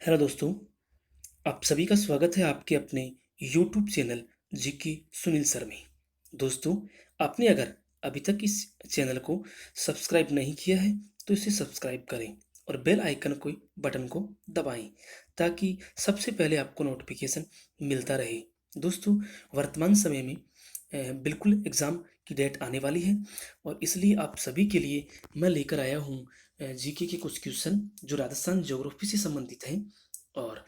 Hello दोस्तों, आप सभी का स्वागत है आपके अपने YouTube channel GK Sunil sir में। दोस्तों, आपने अगर अभी तक इस चैनल को सब्सक्राइब नहीं किया है, तो इसे सब्सक्राइब करें और बेल आइकन को बटन को दबाएं ताकि सबसे पहले आपको नोटिफिकेशन मिलता रहे। दोस्तों, वर्तमान समय में बिल्कुल एग्ज़ाम की डेट आने वाली है और इसलिए आप सभी के लिए मैं लेकर आया हूँ जीके के कुछ क्वेश्चन जो राजस्थान ज्योग्राफी से संबंधित हैं। और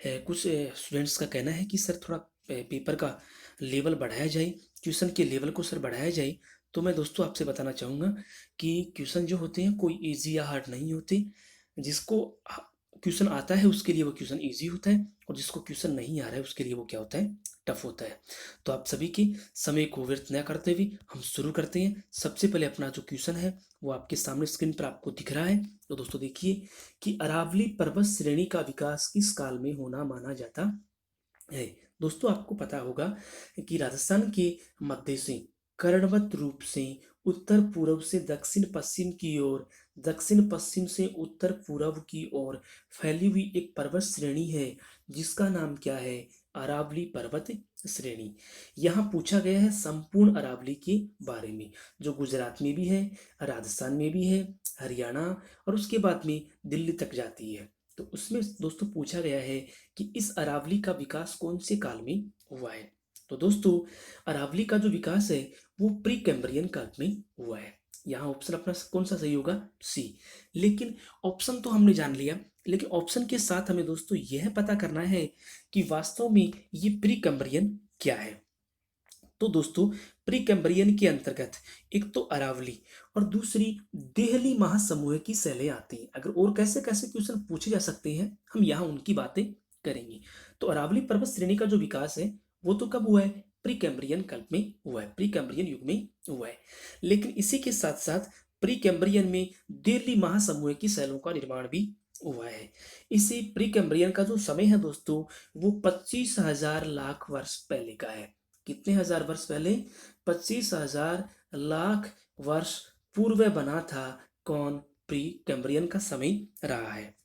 कुछ स्टूडेंट्स का कहना है कि सर थोड़ा पेपर का लेवल बढ़ाया जाए, क्वेश्चन के लेवल को सर बढ़ाया जाए। तो मैं दोस्तों आपसे बताना चाहूँगा कि क्वेश्चन जो होते हैं कोई इजी या हार्ड नहीं होते। जिसको क्वेश्चन आता है उसके लिए वो क्वेश्चन इजी होता है और जिसको क्वेश्चन नहीं आ रहा है उसके लिए वो क्या होता है, टफ होता है। तो आप सभी के समय को व्यर्थ न करते हुए हम शुरू करते हैं। सबसे पहले अपना जो क्वेश्चन है वो आपके सामने स्क्रीन पर आपको दिख रहा है। तो दोस्तों देखिए कि अरावली पर्वत श्रेणी का विकास किस काल में होना माना जाता है। दोस्तों आपको पता होगा कि राजस्थान के मध्य से कर्णवत रूप से उत्तर पूर्व से दक्षिण पश्चिम की ओर, दक्षिण पश्चिम से उत्तर पूर्व की ओर फैली हुई एक पर्वत श्रेणी है जिसका नाम क्या है, अरावली पर्वत श्रेणी। यहाँ पूछा गया है संपूर्ण अरावली के बारे में, जो गुजरात में भी है, राजस्थान में भी है, हरियाणा और उसके बाद में दिल्ली तक जाती है। तो उसमें दोस्तों पूछा गया है कि इस अरावली का विकास कौन से काल में हुआ है। तो दोस्तों अरावली का जो विकास है वो प्री कैम्ब्रियन काल में हुआ है। यहाँ ऑप्शन अपना कौन सा सही होगा, सी। लेकिन ऑप्शन तो हमने जान लिया, लेकिन ऑप्शन के साथ हमें दोस्तों यह पता करना है कि वास्तव में ये प्री कैम्ब्रियन क्या है। तो दोस्तों प्री कैम्ब्रियन के अंतर्गत एक तो अरावली और दूसरी देहली महासमूह की शैलें आती हैं। अगर और कैसे कैसे क्वेश्चन पूछे जा सकते हैं हम यहाँ उनकी बातें करेंगे। तो अरावली पर्वत श्रेणी का जो विकास है वो तो कब हुआ है, प्री कैम्ब्रियन काल में हुआ है, प्री कैम्ब्रियन युग में हुआ है। लेकिन इसी के साथ साथ प्री कैम्ब्रियन में देहली महासमूह की शैलों का निर्माण भी हुआ है। इसी प्री कैम्ब्रियन का जो समय है दोस्तों वो 25,000 लाख वर्ष पहले का है। कितने हजार वर्ष पहले, 25,000 लाख वर्ष पूर्व बना था कौन, प्री कैम्ब्रियन का समय रहा है।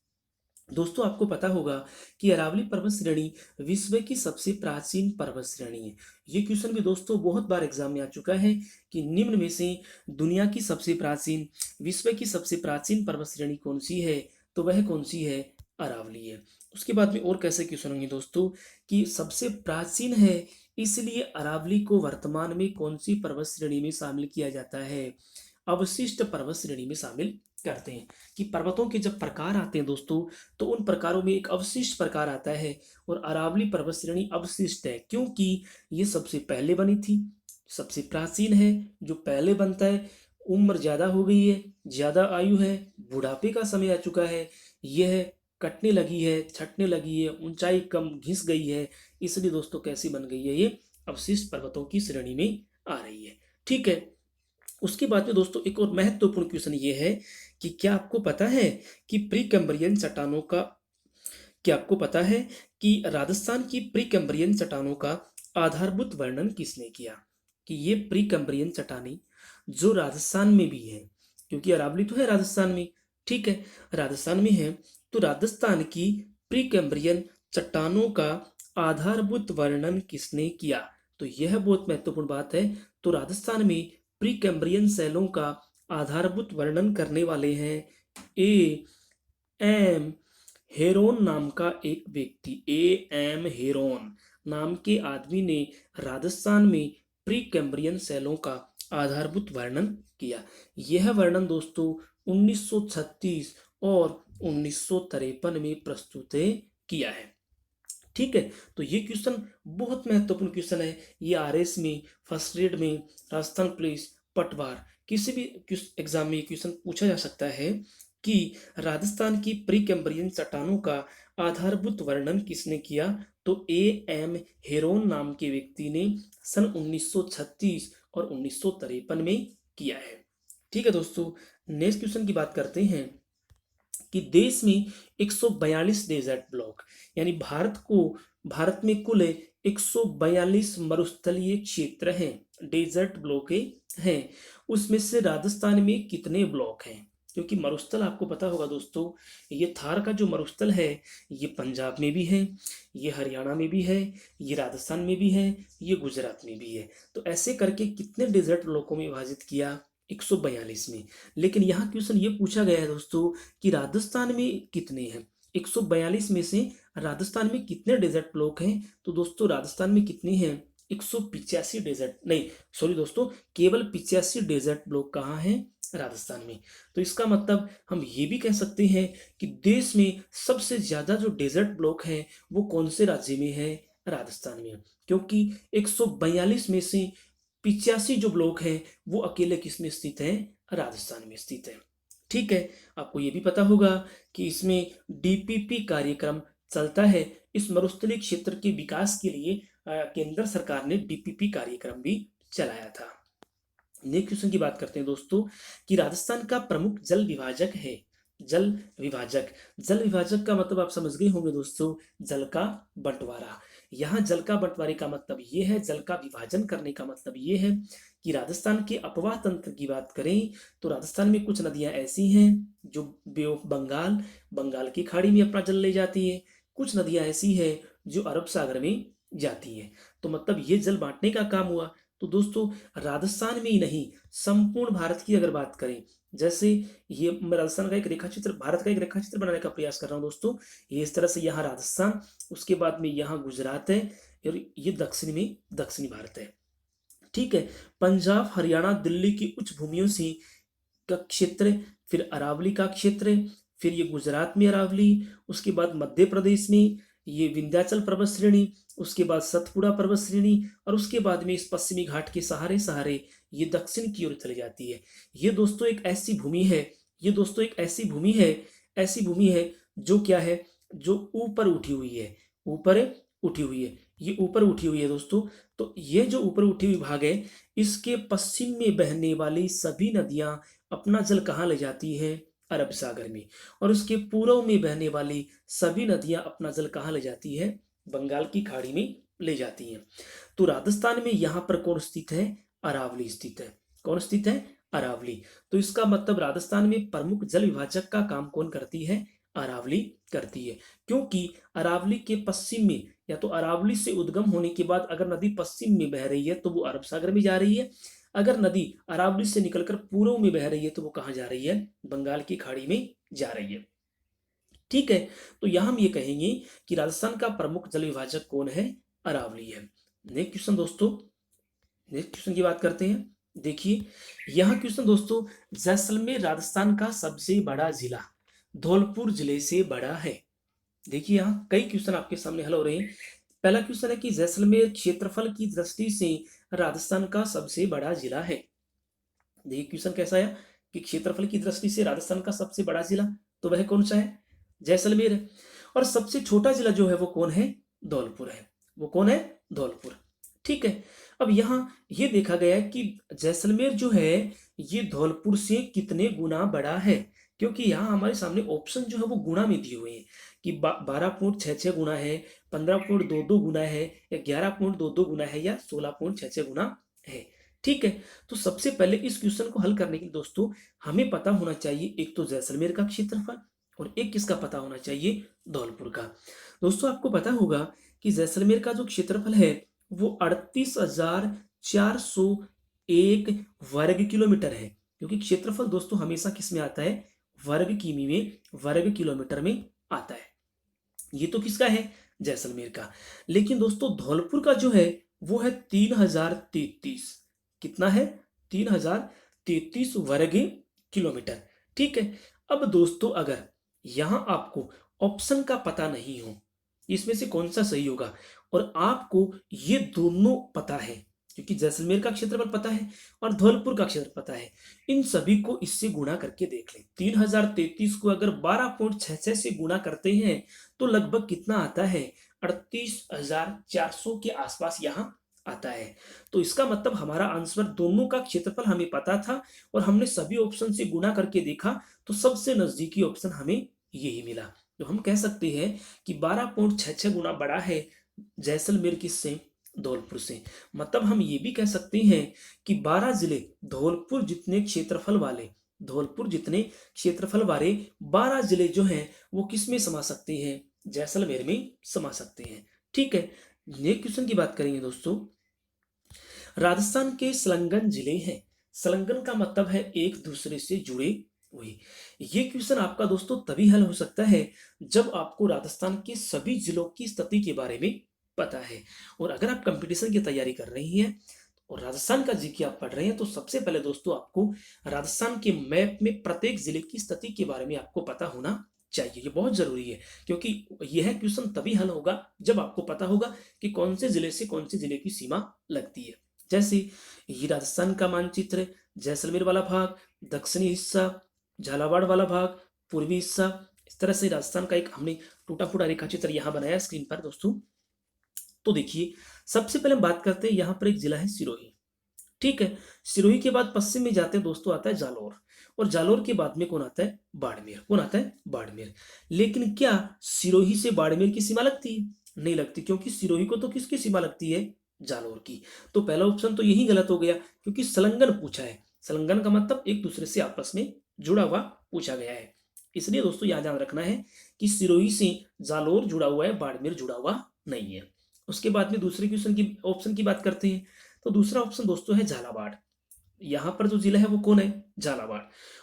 दोस्तों आपको पता होगा कि अरावली पर्वत श्रेणी विश्व की सबसे प्राचीन पर्वत श्रेणी है। ये क्वेश्चन भी दोस्तों बहुत बार एग्जाम में आ चुका है कि निम्न में से दुनिया की सबसे प्राचीन, विश्व की सबसे प्राचीन पर्वत श्रेणी कौन सी है, तो वह कौन सी है, अरावली है। उसके बाद में और कैसे क्वेश्चन होंगे दोस्तों कि सबसे प्राचीन है इसलिए अरावली को वर्तमान में कौन सी पर्वत श्रेणी में शामिल किया जाता है, अवशिष्ट पर्वत श्रेणी में शामिल करते हैं। कि पर्वतों के जब प्रकार आते हैं दोस्तों तो उन प्रकारों में एक अवशिष्ट प्रकार आता है और अरावली पर्वत श्रेणी अवशिष्ट है क्योंकि ये सबसे पहले बनी थी, सबसे प्राचीन है, जो पहले बनता है। उम्र ज्यादा हो गई है, ज्यादा आयु है, बुढ़ापे का समय आ चुका है, यह कटने लगी है, छटने लगी है, ऊंचाई कम घिस गई है, इसलिए दोस्तों कैसी बन गई है, ये अवशिष्ट पर्वतों की श्रेणी में आ रही है। ठीक है। उसके बाद में दोस्तों एक और महत्वपूर्ण क्वेश्चन ये है कि क्या आपको पता है कि प्री कैम्ब्रियन चट्टानों का, क्या आपको पता है कि राजस्थान की प्री कैम्ब्रियन चट्टानों का आधारभूत वर्णन किसने किया। कि ये प्री कैम्ब्रियन चट्टानें जो राजस्थान में भी है, क्योंकि अरावली तो है राजस्थान में, ठीक है, राजस्थान में है, तो राजस्थान की प्री कैम्ब्रियन चट्टानों का आधारभूत वर्णन किसने किया। तो यह बहुत महत्वपूर्ण बात है। तो राजस्थान में प्री कैम्ब्रियन शैलों का आधारभूत वर्णन करने वाले हैं ए एम हेरोन नाम का एक व्यक्ति। हेरोन नाम के आदमी ने राजस्थान में प्री कैम्ब्रियन शैलों का आधारभूत वर्णन किया। यह वर्णन दोस्तों 1936 और 1953 में प्रस्तुत किया है। ठीक है। तो ये क्वेश्चन बहुत महत्वपूर्ण क्वेश्चन है। ये आरएस में, फर्स्ट ग्रेड में, राजस्थान पुलिस, पटवार, किसी भी एग्जाम में ये क्वेश्चन पूछा जा सकता है कि राजस्थान की प्री कैम्ब्रियन चट्टानों का आधारभूत वर्णन किसने किया। तो एम हेरोन नाम के व्यक्ति ने सन 1936 और 1953 में किया है। ठीक है दोस्तों, नेक्स्ट क्वेश्चन की बात करते हैं कि देश में 142 डेजर्ट ब्लॉक, यानी भारत में कुल 142 मरुस्थलीय क्षेत्र हैं, डेजर्ट ब्लॉक हैं। उसमें से राजस्थान में कितने ब्लॉक हैं। क्योंकि मरुस्थल आपको पता होगा दोस्तों, ये थार का जो मरुस्थल है ये पंजाब में भी है, ये हरियाणा में भी है, ये राजस्थान में भी है, ये गुजरात में भी है। तो ऐसे करके कितने डेजर्ट ब्लॉकों में विभाजित किया? 142 में। लेकिन यहाँ क्वेश्चन ये पूछा गया है दोस्तों कि राजस्थान में कितने हैं? 142 में से राजस्थान में कितने डेजर्ट ब्लॉक हैं? तो दोस्तों राजस्थान में कितने हैं? 185 डेजर्ट, नहीं सॉरी दोस्तों, केवल 85 डेजर्ट ब्लॉक कहाँ हैं? राजस्थान में। तो इसका मतलब हम ये भी कह सकते हैं कि देश में सबसे ज्यादा जो डेजर्ट ब्लॉक हैं वो कौन से राज्य में है? राजस्थान में। क्योंकि 142 में से 85 जो ब्लॉक हैं वो अकेले किस में स्थित हैं? राजस्थान में स्थित है। ठीक है। आपको ये भी पता होगा कि इसमें डीपीपी कार्यक्रम चलता है। इस मरुस्थलीय क्षेत्र के विकास के लिए केंद्र सरकार ने डीपीपी कार्यक्रम भी चलाया था। नेक्स्ट क्वेश्चन की बात करते हैं दोस्तों कि राजस्थान का प्रमुख जल विभाजक है। जल विभाजक, जल विभाजक का मतलब आप समझ गए होंगे दोस्तों, जल का बंटवारा। यहाँ जल का बंटवारे का मतलब ये है, जल का विभाजन करने का मतलब ये है कि राजस्थान के अपवाह तंत्र की बात करें तो राजस्थान में कुछ नदियां ऐसी हैं जो बे ऑफ बंगाल, बंगाल की खाड़ी में अपना जल ले जाती है। कुछ नदियां ऐसी है जो अरब सागर में जाती है। तो मतलब ये जल बांटने का काम हुआ। तो दोस्तों राजस्थान में ही नहीं, संपूर्ण भारत की अगर बात करें, जैसे ये मैं राजस्थान का एक रेखा चित्र, भारत का एक रेखा चित्र बनाने का प्रयास कर रहा हूँ दोस्तों। ये इस तरह से यहाँ राजस्थान, उसके बाद में यहाँ गुजरात है और ये दक्षिण में दक्षिणी भारत है। ठीक है। पंजाब, हरियाणा, दिल्ली की उच्च भूमियों से का क्षेत्र, फिर अरावली का क्षेत्र, फिर ये गुजरात में अरावली, उसके बाद मध्य प्रदेश में ये विंध्याचल पर्वत श्रेणी, उसके बाद सतपुड़ा पर्वत श्रेणी, और उसके बाद में इस पश्चिमी घाट के सहारे सहारे ये दक्षिण की ओर चली जाती है। ये दोस्तों एक ऐसी भूमि है, ये दोस्तों एक ऐसी भूमि है, ऐसी भूमि है जो क्या है, जो ऊपर उठी हुई है, ऊपर उठी हुई है, ये ऊपर उठी हुई है दोस्तों। तो ये जो ऊपर उठी हुई भाग है, इसके पश्चिम में बहने वाली सभी नदियां अपना जल कहाँ ले जाती है? अरब सागर में। और उसके पूर्व में बहने वाली सभी नदियां अपना जल कहाँ ले जाती है? बंगाल की खाड़ी में ले जाती हैं। तो राजस्थान में यहाँ पर कौन स्थित है? अरावली स्थित है। कौन स्थित है? अरावली। तो इसका मतलब राजस्थान में प्रमुख जल विभाजक का काम कौन करती है? अरावली करती है। क्योंकि अरावली के पश्चिम में, या तो अरावली से उद्गम होने के बाद अगर नदी पश्चिम में बह रही है तो वो अरब सागर में जा रही है। अगर नदी अरावली से निकलकर पूर्व में बह रही है तो वो कहाँ जा रही है? बंगाल की खाड़ी में जा रही है। ठीक है। तो यहां हम ये कहेंगे कि राजस्थान का प्रमुख जल विभाजक कौन है? अरावली है। नेक्स्ट क्वेश्चन दोस्तों, नेक्स्ट क्वेश्चन की बात करते हैं। देखिए यह क्वेश्चन दोस्तों, जैसलमेर राजस्थान का सबसे बड़ा जिला धौलपुर जिले से बड़ा है। देखिए यहाँ कई क्वेश्चन आपके सामने हल हो रहे हैं। पहला क्वेश्चन है कि जैसलमेर क्षेत्रफल की दृष्टि से राजस्थान का सबसे बड़ा जिला है। देखिए क्वेश्चन कैसा है कि क्षेत्रफल की दृष्टि से राजस्थान का सबसे बड़ा जिला, तो वह कौन सा है? जैसलमेर है। और सबसे छोटा जिला जो है वो कौन है? धौलपुर है। वो कौन है? धौलपुर। ठीक है। अब यहाँ ये देखा गया है कि जैसलमेर जो है ये धौलपुर से कितने गुना बड़ा है, क्योंकि यहाँ हमारे सामने ऑप्शन जो है वो गुणा में दिए हुए हैं कि 12.66 गुना है, 15.22 गुना है, या 11.22 गुना है, या 16.66 गुना है। ठीक है। तो सबसे पहले इस क्वेश्चन को हल करने के लिए दोस्तों हमें पता होना चाहिए एक तो जैसलमेर का क्षेत्रफल, और एक किसका पता होना चाहिए? धौलपुर का। दोस्तों आपको पता होगा कि जैसलमेर का जो क्षेत्रफल है वो 38,401 वर्ग किलोमीटर है, क्योंकि क्षेत्रफल दोस्तों हमेशा किस में आता है? वर्ग किमी में, वर्ग किलोमीटर में आता है। ये तो किसका है? जैसलमेर का। लेकिन दोस्तों धौलपुर का जो है वो है 3033। कितना है? 3033 वर्ग किलोमीटर। ठीक है। अब दोस्तों अगर यहां आपको ऑप्शन का पता नहीं हो, इसमें से कौन सा सही होगा, और आपको ये दोनों पता है, क्योंकि जैसलमेर का क्षेत्रफल पता है और धौलपुर का क्षेत्र पता है, इन सभी को इससे गुणा करके देख लें। 3033 को अगर 12.66 से गुणा करते हैं तो लगभग कितना आता है? 38,400 के आसपास यहाँ आता है। तो इसका मतलब हमारा आंसर, दोनों का क्षेत्रफल हमें पता था और हमने सभी ऑप्शन से गुणा करके देखा तो सबसे नजदीकी ऑप्शन हमें यही मिला। तो हम कह सकते हैं कि 12.66 गुना बड़ा है जैसलमेर किससे? धौलपुर से। मतलब हम ये भी कह सकते हैं कि 12 जिले धौलपुर जितने क्षेत्रफल वाले, धौलपुर जितने क्षेत्रफल वाले 12 जिले जो हैं वो किस में समा सकते हैं? जैसलमेर में समा सकते हैं। ठीक है, नेक्स्ट क्वेश्चन की बात करेंगे दोस्तों। राजस्थान के संलग्न जिले हैं। संलग्न का मतलब है एक दूसरे से जुड़े हुए। ये क्वेश्चन आपका दोस्तों तभी हल हो सकता है जब आपको राजस्थान के सभी जिलों की स्थिति के बारे में पता है। और अगर आप कंपटीशन की तैयारी कर रही हैं और राजस्थान का जीके आप पढ़ रहे हैं तो सबसे पहले दोस्तों आपको राजस्थान के मैप में प्रत्येक जिले की स्थिति के बारे में आपको पता होना चाहिए। ये बहुत जरूरी है क्योंकि यह क्वेश्चन तभी हल होगा जब आपको पता होगा कि कौन से जिले से कौन से जिले की सीमा लगती है। जैसे ये राजस्थान का मानचित्र, जैसलमेर वाला भाग, दक्षिणी हिस्सा, झालावाड़ वाला भाग, पूर्वी हिस्सा, इस तरह से राजस्थान का एक हमने टूटा फूटा रेखा चित्र यहाँ बनाया स्क्रीन पर दोस्तों। तो देखिए, सबसे पहले हम बात करते हैं, यहाँ पर एक जिला है सिरोही। ठीक है, सिरोही के बाद पश्चिम में जाते हैं दोस्तों आता है जालोर, और जालोर के बाद में कौन आता है? बाड़मेर। कौन आता है? बाड़मेर। लेकिन क्या सिरोही से बाड़मेर की सीमा लगती है? नहीं लगती, क्योंकि सिरोही को तो किसकी सीमा लगती है? जालोर की। तो पहला ऑप्शन तो यही गलत हो गया, क्योंकि संलग्न पूछा है। संलग्न का मतलब एक दूसरे से आपस में जुड़ा हुआ पूछा गया है। इसलिए दोस्तों यहां ध्यान रखना है कि सिरोही से जालोर जुड़ा हुआ है, बाड़मेर जुड़ा हुआ नहीं है। उसके बाद में दूसरे क्वेश्चन की ऑप्शन की बात करते हैं। तो दूसरा ऑप्शन दोस्तों है झालावाड़। यहाँ पर जो जिला है वो कौन है? झालावाड़।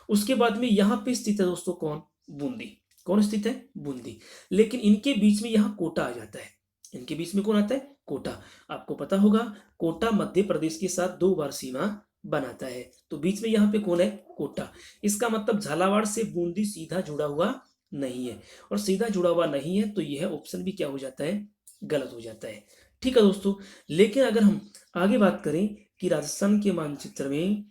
उसके बाद में यहाँ पे स्थित है दोस्तों कौन? बूंदी। कौन स्थित है? बूंदी। लेकिन इनके बीच में यहाँ कोटा आ जाता है। इनके बीच में कौन आता है? कोटा। आपको पता होगा कोटा मध्य प्रदेश के साथ 2 बार सीमा बनाता है, तो बीच में यहाँ पे कौन है? कोटा। इसका मतलब झालावाड़ से बूंदी सीधा जुड़ा हुआ नहीं है, और सीधा जुड़ा हुआ नहीं है तो यह ऑप्शन भी क्या हो जाता है? गलत हो जाता है। ठीक है दोस्तों, लेकिन अगर हम आगे बात करें कि राजस्थान के मानचित्र में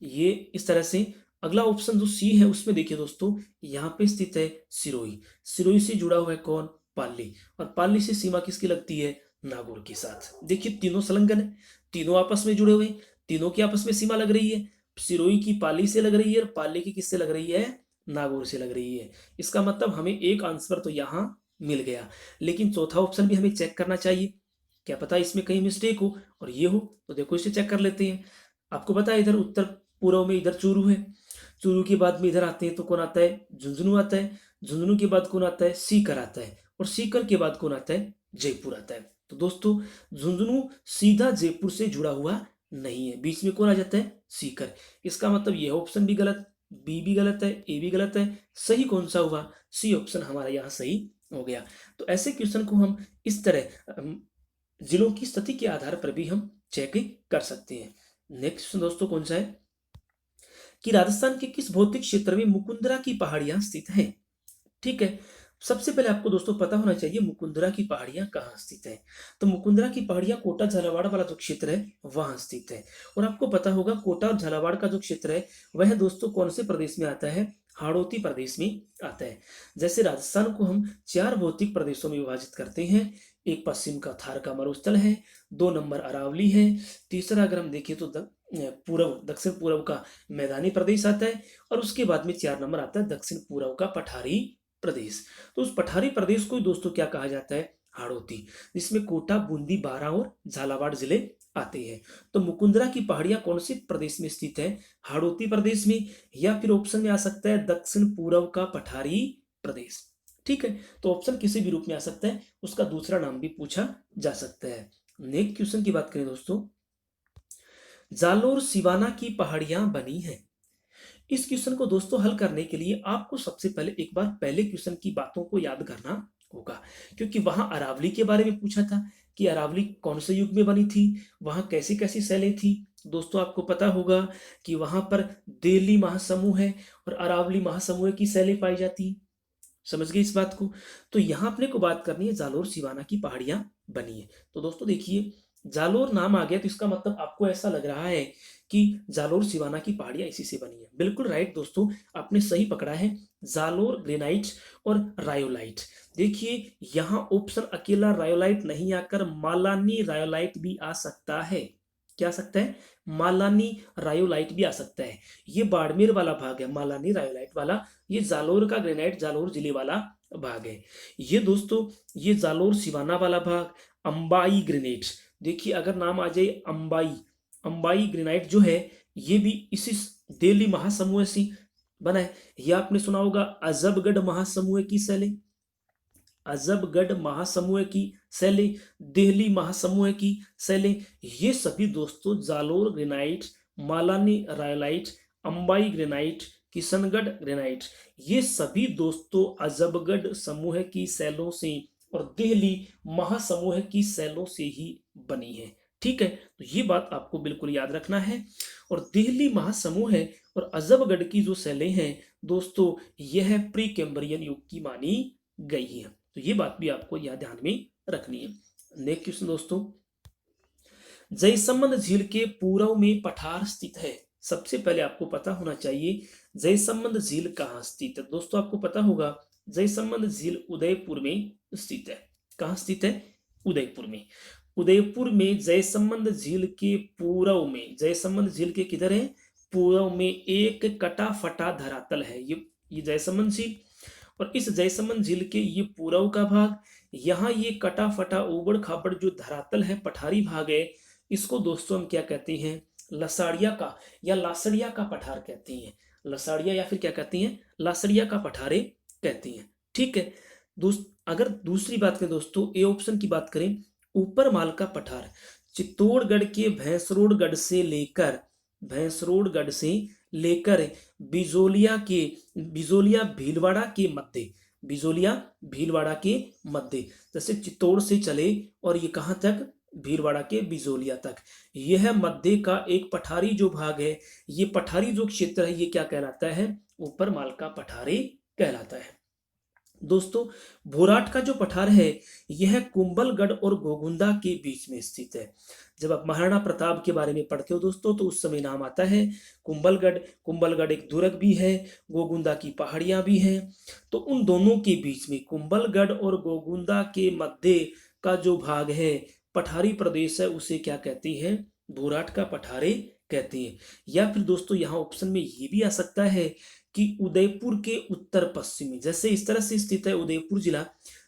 ये इस तरह से, अगला ऑप्शन जो सी है उसमें देखिए दोस्तों, यहाँ पे स्थित है सिरोही। सिरोही से जुड़ा हुआ है कौन? पाली। और पाली से सीमा किसकी लगती है? नागौर के साथ। देखिए तीनों संलग्न है, तीनों आपस में जुड़े हुए, तीनों की आपस में सीमा लग रही है। सिरोही की पाली से लग रही है और पाली की किससे लग रही है? नागौर से लग रही है। इसका मतलब हमें एक आंसर तो यहाँ मिल गया, लेकिन चौथा ऑप्शन भी हमें चेक करना चाहिए, क्या पता इसमें कहीं मिस्टेक हो और ये हो। तो देखो इसे चेक कर लेते हैं। आपको पता है इधर उत्तर पूर्व में इधर चूरू है, चूरू के बाद में इधर आते हैं तो कौन आता है? झुंझुनू आता है। झुंझुनू के बाद कौन आता है? सीकर आता है। और सीकर के बाद कौन आता है? जयपुर आता है। तो दोस्तों झुंझुनू सीधा जयपुर से जुड़ा हुआ नहीं है, बीच में कौन आ जाता है? सीकर। इसका मतलब यह ऑप्शन भी गलत, बी भी गलत है, ए भी गलत है। सही कौन सा हुआ? सी ऑप्शन हमारा यहाँ सही हो गया। तो ऐसे क्वेश्चन को हम इस तरह जिलों की स्थिति के आधार पर भी हम चेक कर सकते हैं। नेक्स्ट क्वेश्चन दोस्तों कौन सा है कि राजस्थान के किस भौतिक क्षेत्र में मुकुंदरा की पहाड़ियां स्थित हैं? ठीक है, सबसे पहले आपको दोस्तों पता होना चाहिए मुकुंदरा की पहाड़ियां कहाँ स्थित है। तो मुकुंदरा की पहाड़ियां कोटा झालावाड़ वाला जो क्षेत्र है वहां स्थित है। और आपको पता होगा कोटा और झालावाड़ का जो क्षेत्र है वह दोस्तों कौन से प्रदेश में आता है? हाड़ौती प्रदेश में आता है। जैसे राजस्थान को हम 4 भौतिक प्रदेशों में विभाजित करते हैं। एक पश्चिम का थार का मरुस्थल है, 2 नंबर अरावली है, तीसरा अगर हम देखें तो पूर्व दक्षिण पूर्व का मैदानी प्रदेश आता है, और उसके बाद में 4 नंबर आता है दक्षिण पूर्व का पठारी प्रदेश। तो उस पठारी प्रदेश को दोस्तों क्या कहा जाता है? हाड़ौती, जिसमें कोटा, बूंदी, बारां और झालावाड़ जिले आते हैं। तो मुकुंदरा की पहाड़ियां कौन से प्रदेश में स्थित है? हाड़ौती प्रदेश में, या फिर ऑप्शन में आ सकता है दक्षिण पूर्व का पठारी प्रदेश। ठीक है, तो ऑप्शन किसी भी रूप में आ सकता है, उसका दूसरा नाम भी पूछा जा सकता है। नेक्स्ट क्वेश्चन की बात करें दोस्तों, जालोर सिवाना की पहाड़ियां बनी हैं। इस क्वेश्चन को दोस्तों हल करने के लिए आपको सबसे पहले एक बार पहले क्वेश्चन की बातों को याद करना होगा, क्योंकि वहां अरावली के बारे में पूछा था कि अरावली कौन से युग में बनी थी, वहां कैसी कैसी शैलें थी। दोस्तों आपको पता होगा कि वहां पर देली महासमूह है और अरावली महासमूह की शैलें पाई जाती हैं। समझ गए इस बात को? तो यहाँ अपने को बात करनी है जालोर सिवाना की पहाड़ियां बनी है। तो दोस्तों देखिए, जालोर नाम आ गया तो इसका मतलब आपको ऐसा लग रहा है कि जालोर सिवाना की पहाड़ियां इसी से बनी है। बिल्कुल राइट दोस्तों, आपने सही पकड़ा है। जालोर ग्रेनाइट और रायोलाइट। देखिए यहाँ ऑप्शन अकेला रायोलाइट नहीं आकर मालानी रायोलाइट भी आ सकता है। क्या आ सकता है? मालानी रायोलाइट भी आ सकता है। ये बाड़मेर वाला भाग है मालानी रायोलाइट वाला, ये जालोर का ग्रेनाइट जालोर जिले वाला भाग है। ये दोस्तों ये जालोर सिवाना वाला भाग अंबाई ग्रेनाइट। देखिए अगर नाम आ जाए अंबाई, अंबाई ग्रेनाइट जो है ये भी इसी दिल्ली महासमूह से बना है। यह आपने सुना होगा अजबगढ़ महासमूह की शैली, अजबगढ़ महासमूह की शैली, दिल्ली महासमूह की शैली। ये सभी दोस्तों Jalore granite, Malani rhyolite, Ambai granite, Kishangarh granite, ये सभी दोस्तों अजबगढ़ समूह की शैलों से और दिल्ली महासमूह की शैलों से ही बनी है। ठीक है, तो ये बात आपको बिल्कुल याद रखना है। और दिल्ली महासमूह और अजबगढ़ की जो शैलें हैं दोस्तों, यह प्री कैम्ब्रियन युग की मानी गई है। तो ये बात भी आपको यह ध्यान में रखनी है। नेक्स्ट क्वेश्चन दोस्तों, जयसमंद झील के पूर्व में पठार स्थित है। सबसे पहले आपको पता होना चाहिए जयसमंद झील कहाँ स्थित है। दोस्तों आपको पता होगा जयसमंद झील उदयपुर में स्थित है। कहाँ स्थित है? उदयपुर में। उदयपुर में जयसमंद झील के पूर्व में, जयसमंद झील के किधर है? पूर्व में एक कटा फटा धरातल है ये जयसमंद झील। और इस जयसमंद झील के ये पूर्व का भाग, यहाँ ये कटा फटा उबड़ खाबड़ जो धरातल है, पठारी भाग है, इसको दोस्तों हम क्या कहते हैं? लसाड़िया का या लासड़िया का पठार कहते हैं। लसाड़िया या फिर क्या कहती हैं? लासड़िया का पठारे कहती हैं। ठीक है अगर दूसरी बात करें दोस्तों, ए ऑप्शन की बात करें, ऊपर माल का पठार चित्तौड़गढ़ के भैंसरोडगढ़ से लेकर बिजोलिया भीलवाड़ा के मध्य, जैसे चित्तौड़ से चले और ये कहाँ तक? भीलवाड़ा के बिजोलिया तक। यह मध्य का एक पठारी जो भाग है, ये पठारी जो क्षेत्र है, ये क्या कहलाता है? ऊपर माल का पठारी कहलाता है। दोस्तों भोराट का जो पठार है, यह कुंभलगढ़ और गोगुंदा के बीच में स्थित है। जब आप महाराणा प्रताप के बारे में पढ़ते हो दोस्तों, तो उस समय नाम आता है कुंभलगढ़ एक दुर्ग भी है, गोगुंदा की पहाड़ियां भी हैं। तो उन दोनों के बीच में कुंभलगढ़ और गोगुंदा के मध्य का जो भाग है, पठारी प्रदेश है, उसे क्या कहती है? भोराट का पठारे कहती है। या फिर दोस्तों यहाँ ऑप्शन में ये भी आ सकता है कि उदयपुर के उत्तर पश्चिम में, जैसे इस तरह से स्थित है उदयपुर जिला,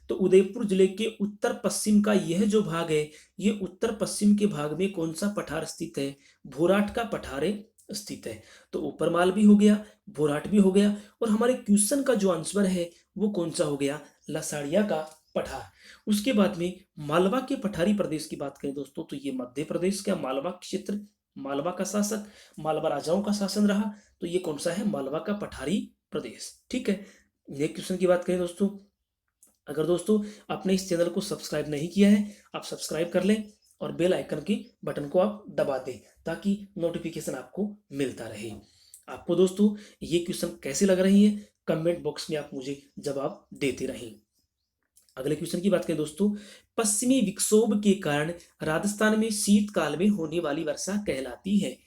तो उदयपुर जिले के उत्तर पश्चिम का यह जो भाग है, ये उत्तर पश्चिम के भाग में कौन सा पठार स्थित है? भोराट का पठारे स्थित है। तो ऊपरमाल भी हो गया, भोराट भी हो गया, और हमारे क्वेश्चन का जो आंसर है वो कौन सा हो गया? लसाड़िया का पठार। उसके बाद में मालवा के पठारी प्रदेश की बात करें दोस्तों, तो ये मध्य प्रदेश का मालवा क्षेत्र, मालवा का शासक, मालवा राजाओं का शासन रहा, तो ये कौन सा है? मालवा का पठारी प्रदेश। ठीक है, नेक्स्ट क्वेश्चन की बात करें दोस्तों, अगर दोस्तों आपने इस चैनल को सब्सक्राइब नहीं किया है, आप सब्सक्राइब कर लें और बेल आइकन की बटन को आप दबा दें, ताकि नोटिफिकेशन आपको मिलता रहे। आपको दोस्तों ये क्वेश्चन कैसे लग रही है, कमेंट बॉक्स में आप मुझे जवाब देते रहें। अगले क्वेश्चन की बात करें दोस्तों, पश्चिमी विक्षोभ के कारण राजस्थान में शीतकाल में होने वाली वर्षा कहलाती है।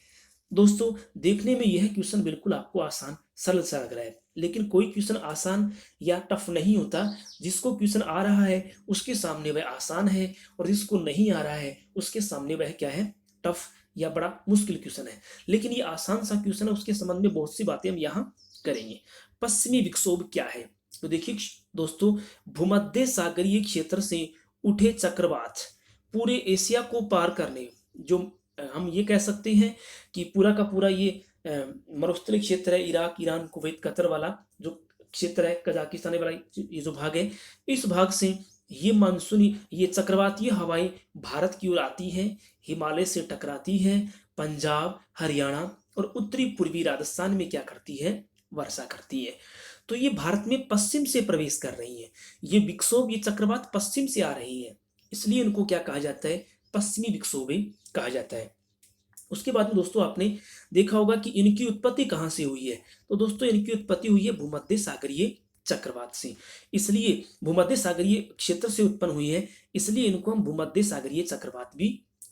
दोस्तों देखने में यह क्वेश्चन बिल्कुल आपको आसान सरल सा लग रहा है, लेकिन कोई क्वेश्चन आसान या टफ नहीं होता। जिसको क्वेश्चन आ रहा है उसके सामने वह आसान है, और जिसको नहीं आ रहा है उसके सामने वह क्या है? टफ या बड़ा मुश्किल क्वेश्चन है। लेकिन ये आसान सा क्वेश्चन है, उसके संबंध में बहुत सी बातें हम यहाँ करेंगे। पश्चिमी विक्षोभ क्या है? तो देखिए दोस्तों, भूमध्य सागरीय क्षेत्र से उठे चक्रवात पूरे एशिया को पार करने, जो हम ये कह सकते हैं कि पूरा का पूरा ये मरुस्थलीय क्षेत्र है, इराक, ईरान, कुवैत, कतर वाला जो क्षेत्र है, कजाकिस्तान वाला ये जो भाग है, इस भाग से ये मानसूनी, ये चक्रवातीय हवाएं भारत की ओर आती हैं, हिमालय से टकराती हैं, पंजाब, हरियाणा और उत्तरी पूर्वी राजस्थान में क्या करती है? वर्षा करती है। तो ये भारत में पश्चिम से प्रवेश कर रही है। ये विक्षोभ, ये चक्रवात पश्चिम से आ रही है, इसलिए इनको क्या कहा जाता है? पश्चिमी विक्षोभ कहा जाता है। उसके बाद में दोस्तों आपने देखा होगा कि इनकी उत्पत्ति कहाँ से हुई है। तो दोस्तों इनकी उत्पत्ति हुई है भूमध्य सागरीय चक्रवात से, इसलिए भूमध्य सागरीय क्षेत्र से उत्पन्न हुई है, इसलिए इनको हम भूमध्य सागरीय चक्रवात भी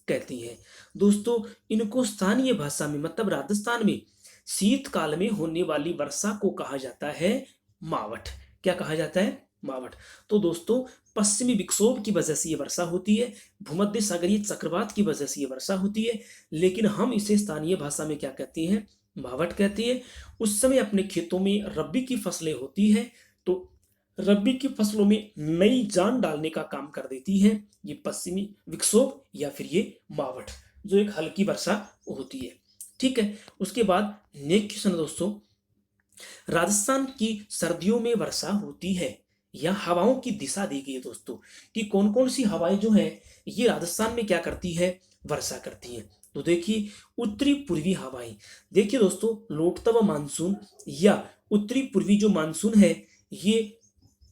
कहते हैं। दोस्तों इनको स्थानीय भाषा में, मतलब राजस्थान में शीतकाल में होने वाली वर्षा को कहा जाता है मावठ। क्या कहा जाता है? मावठ। तो दोस्तों पश्चिमी विक्षोभ की वजह से ये वर्षा होती है, भूमध्य सागरीय चक्रवात की वजह से ये वर्षा होती है, लेकिन हम इसे स्थानीय भाषा में क्या कहते हैं? मावठ कहते हैं। उस समय अपने खेतों में रबी की फसलें होती है, तो रबी की फसलों में नई जान डालने का काम कर देती है ये पश्चिमी विक्षोभ या फिर ये मावठ, जो एक हल्की वर्षा होती है। ठीक है। उसके बाद नेक्स्ट क्वेश्चन दोस्तों, राजस्थान की सर्दियों में वर्षा होती है, या हवाओं की दिशा दी गई है दोस्तों, कि कौन कौन सी हवाएं जो है ये राजस्थान में क्या करती है, वर्षा करती है। तो देखिए, उत्तरी पूर्वी हवाएं, देखिए दोस्तों, लौटता हुआ मानसून या उत्तरी पूर्वी जो मानसून है, ये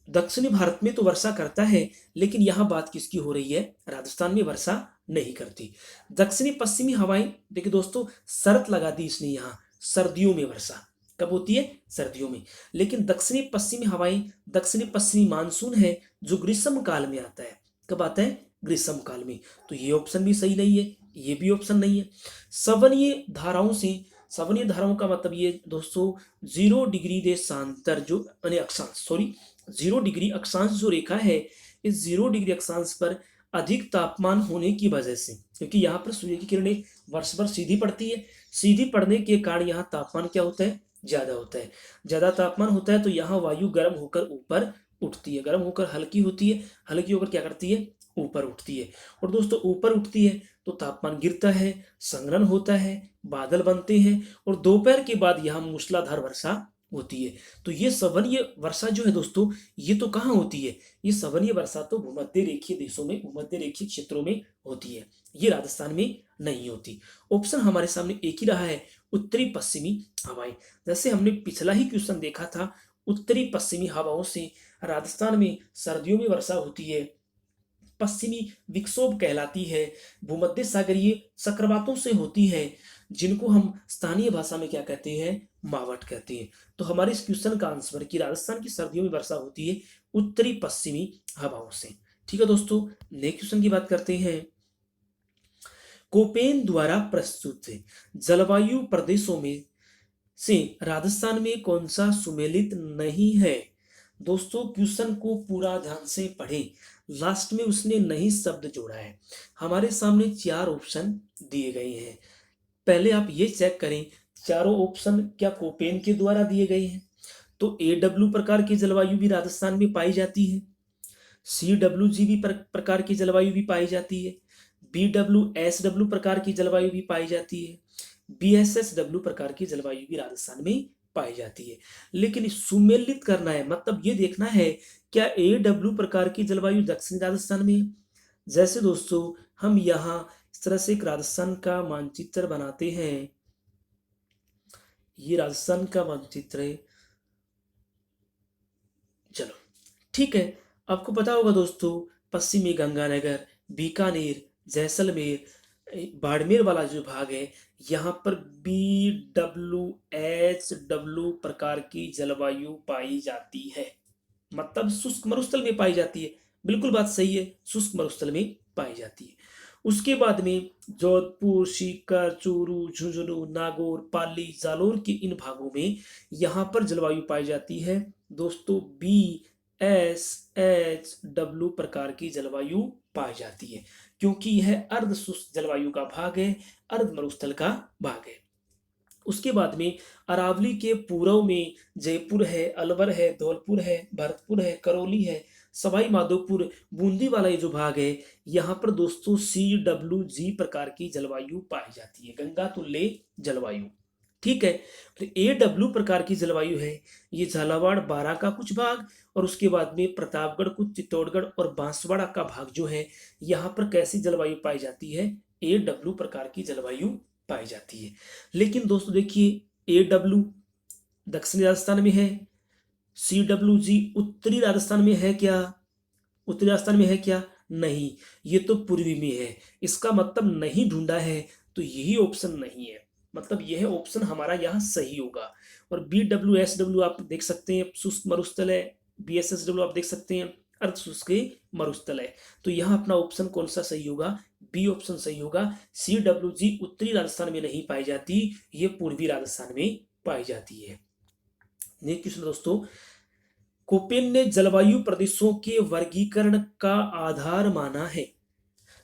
दक्षिणी भारत में तो वर्षा करता है, लेकिन यहाँ बात किसकी हो रही है, राजस्थान में वर्षा नहीं करती। दक्षिणी पश्चिमी हवाएं, देखिए दोस्तों, शर्त लगा दी इसने यहाँ, सर्दियों में वर्षा कब होती है, सर्दियों में। लेकिन दक्षिणी पश्चिमी हवाएं, दक्षिणी पश्चिमी मानसून है जो ग्रीष्म काल में आता है, कब आता है, ग्रीष्म काल में। तो ये ऑप्शन भी सही नहीं है, ये भी ऑप्शन नहीं है। सवनीय धाराओं से, सवनीय धाराओं का मतलब ये दोस्तों, 0 डिग्री देशांतर जो यानी अक्षांश, सॉरी, 0 डिग्री अक्षांश जो रेखा है, इस 0 डिग्री अक्षांश पर अधिक तापमान होने की वजह से, क्योंकि यहाँ पर सूर्य की किरणें वर्ष भर सीधी पड़ती है, सीधी पड़ने के कारण यहाँ तापमान क्या होता है, ज्यादा होता है। ज्यादा तापमान होता है तो यहाँ वायु गर्म होकर ऊपर उठती है, गर्म होकर हल्की होती है, हल्की होकर क्या करती है, ऊपर उठती है। और दोस्तों ऊपर उठती है तो तापमान गिरता है, संघनन होता है, बादल बनते हैं, और दोपहर के बाद यहाँ मूसलाधार वर्षा होती है। तो ये सवनीय वर्षा जो है दोस्तों, ये तो कहाँ होती है, ये सवनीय वर्षा तो भूमध्य रेखीय देशों में, भूमध्य रेखीय क्षेत्रों में होती है, ये राजस्थान में नहीं होती। ऑप्शन हमारे सामने एक ही रहा है, उत्तरी पश्चिमी हवाएं। जैसे हमने पिछला ही क्वेश्चन देखा था, उत्तरी पश्चिमी हवाओं से राजस्थान में सर्दियों में वर्षा होती है, पश्चिमी विक्षोभ कहलाती है, भूमध्य सागरीय चक्रवातों से होती है, जिनको हम स्थानीय भाषा में क्या कहते हैं, मावट कहते हैं। तो हमारे इस क्वेश्चन का आंसर कि राजस्थान की सर्दियों में वर्षा होती है उत्तरी पश्चिमी हवाओं से। ठीक है दोस्तों, नेक्स्ट क्वेश्चन की बात करते हैं। कोपेन द्वारा प्रस्तुत जलवायु प्रदेशों में से राजस्थान में कौन सा सुमेलित नहीं है। दोस्तों क्वेश्चन को पूरा ध्यान से पढ़ें, लास्ट में उसने नहीं शब्द जोड़ा है। हमारे सामने 4 ऑप्शन दिए गए हैं, पहले आप ये चेक करें चारों ऑप्शन क्या कोपेन के द्वारा दिए गए हैं। तो AW प्रकार की जलवायु भी राजस्थान में पाई जाती है, CWG भी प्रकार की जलवायु भी पाई जाती है, BWSW प्रकार की जलवायु भी पाई जाती है, BSSW प्रकार की जलवायु भी राजस्थान में पाई जाती है। लेकिन सुमेलित करना है, मतलब ये देखना है क्या AW प्रकार की जलवायु दक्षिणी राजस्थान में है। जैसे दोस्तों हम यहाँ इस तरह से एक राजस्थान का मानचित्र बनाते हैं, ये राजस्थान का मानचित्र है, चलो ठीक है। आपको पता होगा दोस्तों, पश्चिमी गंगानगर, बीकानेर, जैसलमेर, बाड़मेर वाला जो भाग है, यहाँ पर BWHW प्रकार की जलवायु पाई जाती है, मतलब शुष्क मरुस्थल में पाई जाती है। बिल्कुल बात सही है, शुष्क मरुस्थल में पाई जाती है। उसके बाद में जोधपुर, सीकर, चूरू, झुंझुनू, नागौर, पाली, जालौर के इन भागों में यहाँ पर जलवायु पाई जाती है दोस्तों, BSHW प्रकार की जलवायु पाई जाती है, क्योंकि यह अर्ध शुष्क जलवायु का भाग है, अर्ध मरुस्थल का भाग है। उसके बाद में अरावली के पूर्व में जयपुर है, अलवर है, धौलपुर है, भरतपुर है, करौली है, सवाई माधोपुर, बूंदी वाला ये जो भाग है, यहाँ पर दोस्तों CWG प्रकार की जलवायु पाई जाती है, गंगा तुल्य जलवायु। ठीक है। फिर AW प्रकार की जलवायु है, ये झालावाड़, बारां का कुछ भाग, और उसके बाद में प्रतापगढ़, कुछ चित्तौड़गढ़ और बांसवाड़ा का भाग जो है, यहाँ पर कैसी जलवायु पाई जाती है, AW प्रकार की जलवायु पाई जाती है। लेकिन दोस्तों देखिए, AW दक्षिणी राजस्थान में है, CWG उत्तरी राजस्थान में है क्या, उत्तरी राजस्थान में है क्या, नहीं, ये तो पूर्वी में है। इसका मतलब नहीं ढूंढा है, तो यही ऑप्शन नहीं है, मतलब यह ऑप्शन हमारा यहाँ सही होगा। और BWSW आप देख सकते हैं शुष्क मरुस्थल है, BSSW आप देख सकते हैं अर्ध शुष्क मरुस्थल है। तो यहाँ अपना ऑप्शन कौन सा सही होगा, बी ऑप्शन सही होगा। CWG उत्तरी राजस्थान में नहीं पाई जाती, ये पूर्वी राजस्थान में पाई जाती है। नेक्स्ट क्वेश्चन दोस्तों, कोपेन ने जलवायु प्रदेशों के वर्गीकरण का आधार माना है।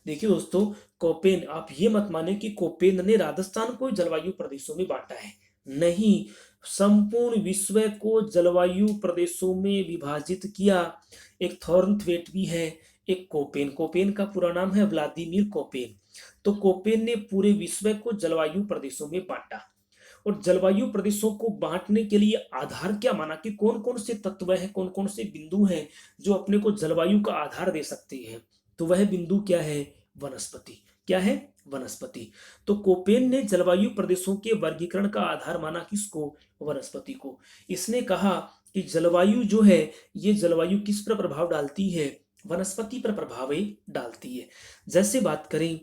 देखिए दोस्तों, कोपेन, आप ये मत माने कि कोपेन ने राजस्थान को जलवायु प्रदेशों में बांटा है, नहीं, संपूर्ण विश्व को जलवायु प्रदेशों में विभाजित किया। एक थॉर्नथवेट भी है, एक कोपेन, कोपेन का पूरा नाम है व्लादिमीर कोपेन। तो कोपेन ने पूरे विश्व को जलवायु प्रदेशों में बांटा, और जलवायु प्रदेशों को बांटने के लिए आधार क्या माना कि कौन कौन से तत्व हैं, कौन कौन से बिंदु हैं जो अपने को जलवायु का आधार दे सकते हैं। तो वह बिंदु क्या है? वनस्पति। क्या है? वनस्पति। तो कोपेन ने जलवायु प्रदेशों के वर्गीकरण का आधार माना किसको? वनस्पति को। इसने कहा कि जलवायु जो है, ये जलवायु किस पर प्रभाव डालती है? वनस्पति पर प्रभाव डालती है। जैसे बात करें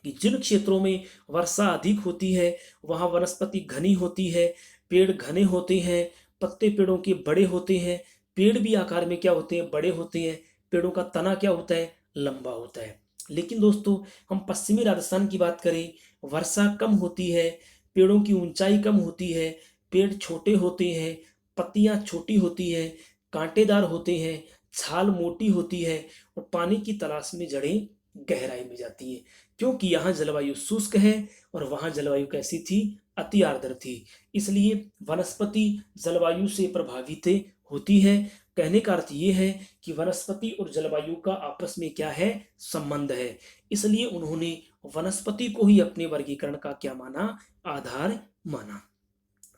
कि जिन क्षेत्रों में वर्षा अधिक होती है वहां वनस्पति घनी होती है, पेड़ घने होते हैं, पत्ते पेड़ों के बड़े होते हैं, पेड़ भी आकार में क्या होते हैं? बड़े होते हैं। पेड़ों का तना क्या होता है? लंबा होता है। लेकिन दोस्तों, हम पश्चिमी राजस्थान की बात करें, वर्षा कम होती है, पेड़ों की ऊंचाई कम होती है, पेड़ छोटे होते हैं, पत्तियां छोटी होती है, कांटेदार होते हैं, छाल मोटी होती है, और पानी की तलाश में जड़ें गहराई में जाती हैं, क्योंकि यहाँ जलवायु शुष्क है और वहाँ जलवायु कैसी थी? अति आर्द्र थी। इसलिए वनस्पति जलवायु से प्रभावित होती है। कहने का अर्थ ये है कि वनस्पति और जलवायु का आपस में क्या है? संबंध है। इसलिए उन्होंने वनस्पति को ही अपने वर्गीकरण का क्या माना? आधार माना।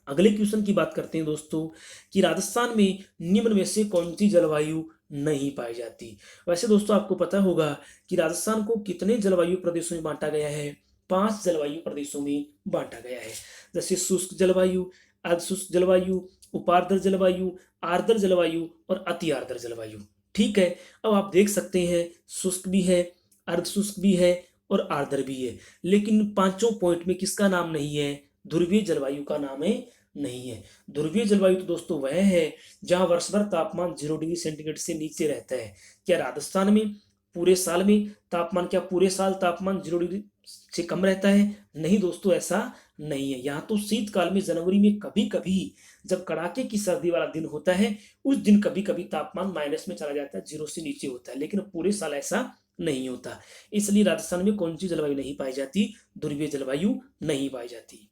अगले क्वेश्चन की बात करते हैं दोस्तों कि राजस्थान में निम्न में से कौन सी जलवायु नहीं पाई जाती। वैसे दोस्तों, आपको पता होगा कि राजस्थान को कितने जलवायु प्रदेशों में बांटा गया है? 5 जलवायु प्रदेशों में बांटा गया है। जैसे शुष्क जलवायु, अर्ध शुष्क जलवायु, उपार्द्र जलवायु, आर्द्र जलवायु और अति आर्द्र जलवायु। ठीक है। अब आप देख सकते हैं, शुष्क भी है, अर्ध शुष्क भी है और आर्द्र भी है, लेकिन पांचों पॉइंट में किसका नाम नहीं है? ध्रुवीय जलवायु का नाम है नहीं है। ध्रुवीय जलवायु तो दोस्तों वह है जहां वर्ष भर तापमान 0 डिग्री सेंटीग्रेड से नीचे रहता है। क्या राजस्थान में पूरे साल में तापमान, क्या पूरे साल तापमान 0 डिग्री से कम रहता है? नहीं दोस्तों, ऐसा नहीं है। यहाँ तो शीतकाल में जनवरी में कभी कभी जब कड़ाके की सर्दी वाला दिन होता है, उस दिन कभी कभी तापमान माइनस में चला जाता है, 0 से नीचे होता है, लेकिन पूरे साल ऐसा नहीं होता। इसलिए राजस्थान में कौन सी जलवायु नहीं पाई जाती? ध्रुवीय जलवायु नहीं पाई जाती।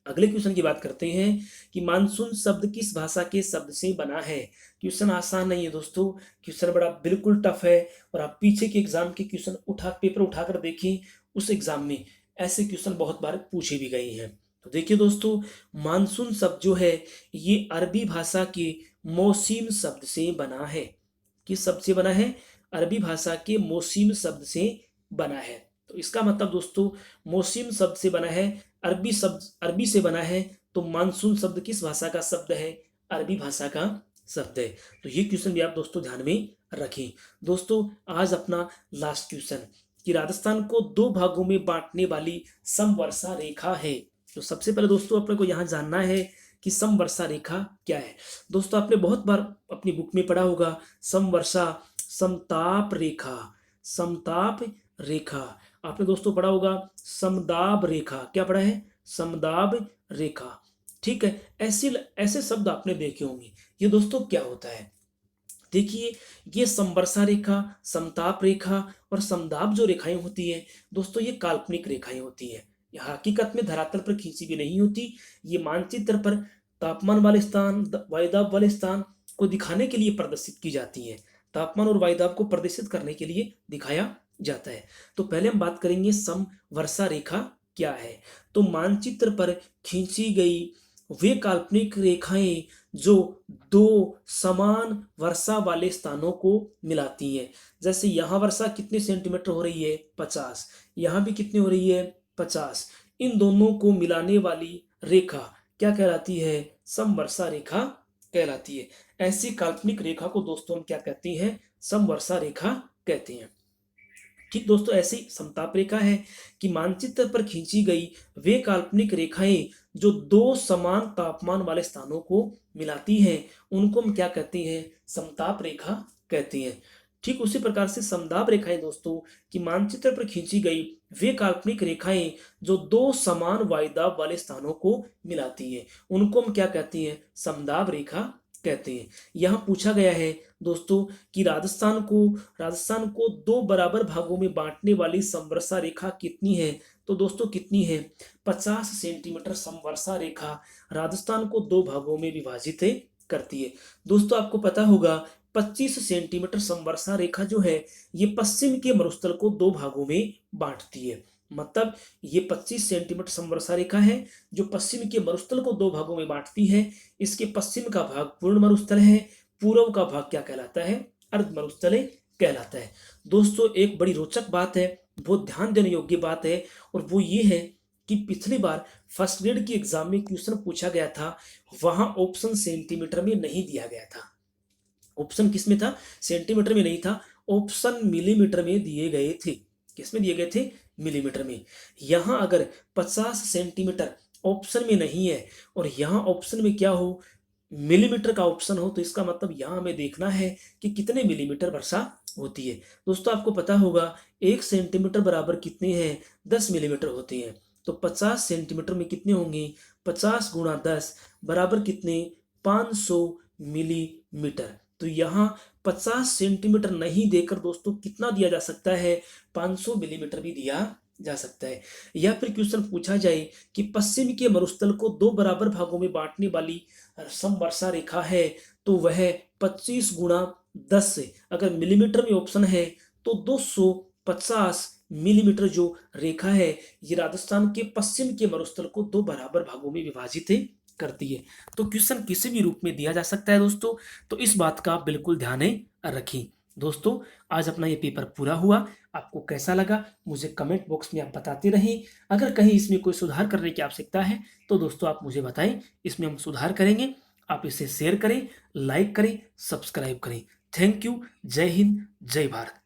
अगले क्वेश्चन की बात करते हैं कि मानसून शब्द किस भाषा के शब्द से बना है। क्वेश्चन आसान नहीं है दोस्तों, क्वेश्चन बड़ा बिल्कुल टफ है, और आप पीछे के एग्जाम के क्वेश्चन पेपर उठाकर देखें, उस एग्जाम में ऐसे क्वेश्चन बहुत बार पूछे भी गए हैं। तो देखिए दोस्तों, मानसून शब्द जो है ये अरबी भाषा के मौसीम शब्द से बना है। किस शब्द से बना है? अरबी भाषा के मौसीम शब्द से बना है। तो इसका मतलब दोस्तों, मौसीम शब्द से बना है, अरबी शब्द अरबी से बना है, तो मानसून शब्द किस भाषा का शब्द है? अरबी भाषा का शब्द है। तो ये क्वेश्चन भी आप दोस्तों ध्यान में रखें। दोस्तों, आज अपना लास्ट क्वेश्चन कि राजस्थान को 2 भागों में बांटने वाली समवर्षा रेखा है। तो सबसे पहले दोस्तों, अपने को यहाँ जानना है कि समवर्षा रेखा क्या है। दोस्तों, आपने बहुत बार अपनी बुक में पढ़ा होगा समवर्षा, समताप रेखा, समताप रेखा। आपने दोस्तों पढ़ा होगा समदाब रेखा। क्या पढ़ा है? समदाब रेखा। ठीक है। ऐसे ऐसे शब्द आपने देखे होंगे। ये दोस्तों क्या होता है? देखिए, ये समवर्षा रेखा, समताप रेखा और समदाब जो रेखाएं होती है दोस्तों, ये काल्पनिक रेखाएं होती हैं। ये हकीकत में धरातल पर खींची भी नहीं होती। ये मानचित्र पर तापमान वाले स्थान, वायुदाब वाले स्थान को दिखाने के लिए प्रदर्शित की जाती है। तापमान और वायुदाब को प्रदर्शित करने के लिए दिखाया जाता है। तो पहले हम बात करेंगे समवर्षा रेखा क्या है। तो मानचित्र पर खींची गई वे काल्पनिक रेखाएं जो 2 समान वर्षा वाले स्थानों को मिलाती हैं। जैसे यहाँ वर्षा कितने सेंटीमीटर हो रही है? 50। यहाँ भी कितनी हो रही है? 50। इन दोनों को मिलाने वाली रेखा क्या कहलाती है? समवर्षा रेखा कहलाती है। ऐसी काल्पनिक रेखा को दोस्तों हम क्या कहते हैं? समवर्षा रेखा कहते हैं। ठीक दोस्तों, ऐसी समताप रेखा है कि मानचित्र पर खींची गई वे काल्पनिक रेखाएं जो 2 समान तापमान वाले स्थानों को मिलाती हैं, उनको हम क्या कहते हैं? समताप रेखा कहते हैं। ठीक उसी प्रकार से समदाब रेखाएं दोस्तों कि मानचित्र पर खींची गई वे काल्पनिक रेखाएं जो 2 समान वायुदाब वाले स्थानों को मिलाती हैं, उनको हम क्या कहते हैं? समदाब रेखा कहते हैं। यहाँ पूछा गया है दोस्तों कि राजस्थान को 2 बराबर भागों में बांटने वाली समवर्षा रेखा कितनी है। तो दोस्तों कितनी है? 50 सेंटीमीटर समवर्षा रेखा राजस्थान को 2 भागों में विभाजित करती है। दोस्तों, आपको पता होगा 25 सेंटीमीटर समवर्षा रेखा जो है ये पश्चिम के मरुस्थल को दो भागों में बांटती है। मतलब ये 25 सेंटीमीटर समवर्षा रेखा है जो पश्चिम के मरुस्थल को दो भागों में बांटती है। इसके पश्चिम का भाग पूर्ण मरुस्थल है, पूर्व का भाग क्या कहलाता है, अर्ध मरुस्थल कहलाता है। दोस्तों एक बड़ी रोचक बात है, बहुत ध्यान देने योग्य बात है, और वो ये है कि पिछली बार फर्स्ट ग्रेड की एग्जाम में क्वेश्चन पूछा गया था, वहां ऑप्शन सेंटीमीटर में नहीं दिया गया था। ऑप्शन किस में था, सेंटीमीटर में नहीं था, ऑप्शन मिलीमीटर में दिए गए थे। किस में दिए गए थे, मिलीमीटर में। यहां अगर 50 सेंटीमीटर ऑप्शन में नहीं है और यहां ऑप्शन में क्या हो, मिलीमीटर का ऑप्शन हो, तो इसका मतलब यहां हमें देखना है कि कितने मिलीमीटर वर्षा होती है। दोस्तों आपको पता होगा 1 सेंटीमीटर बराबर कितने हैं, 10 मिलीमीटर होते हैं। तो 50 सेंटीमीटर में कितने होंगे, 50 गुणा 10 बराबर कितने, 500 मिलीमीटर। तो यहाँ 50 सेंटीमीटर नहीं देकर दोस्तों कितना दिया जा सकता है, 500 मिलीमीटर भी दिया जा सकता है। या फिर क्वेश्चन पूछा जाए कि पश्चिम के मरुस्थल को दो बराबर भागों में बांटने वाली समवर्षा रेखा है, तो वह 25 गुणा 10 से, अगर मिलीमीटर में ऑप्शन है तो 250 मिलीमीटर जो रेखा है ये राजस्थान के पश्चिम के मरुस्थल को दो बराबर भागों में विभाजित करती है। तो क्वेश्चन किसी भी रूप में दिया जा सकता है दोस्तों, तो इस बात का बिल्कुल ध्यान रखें। दोस्तों आज अपना ये पेपर पूरा हुआ, आपको कैसा लगा मुझे कमेंट बॉक्स में आप बताते रहें। अगर कहीं इसमें कोई सुधार करने की आवश्यकता है तो दोस्तों आप मुझे बताएं, इसमें हम सुधार करेंगे। आप इसे शेयर करें, लाइक करें, सब्सक्राइब करें। Thank you. जय हिंद, जय भारत।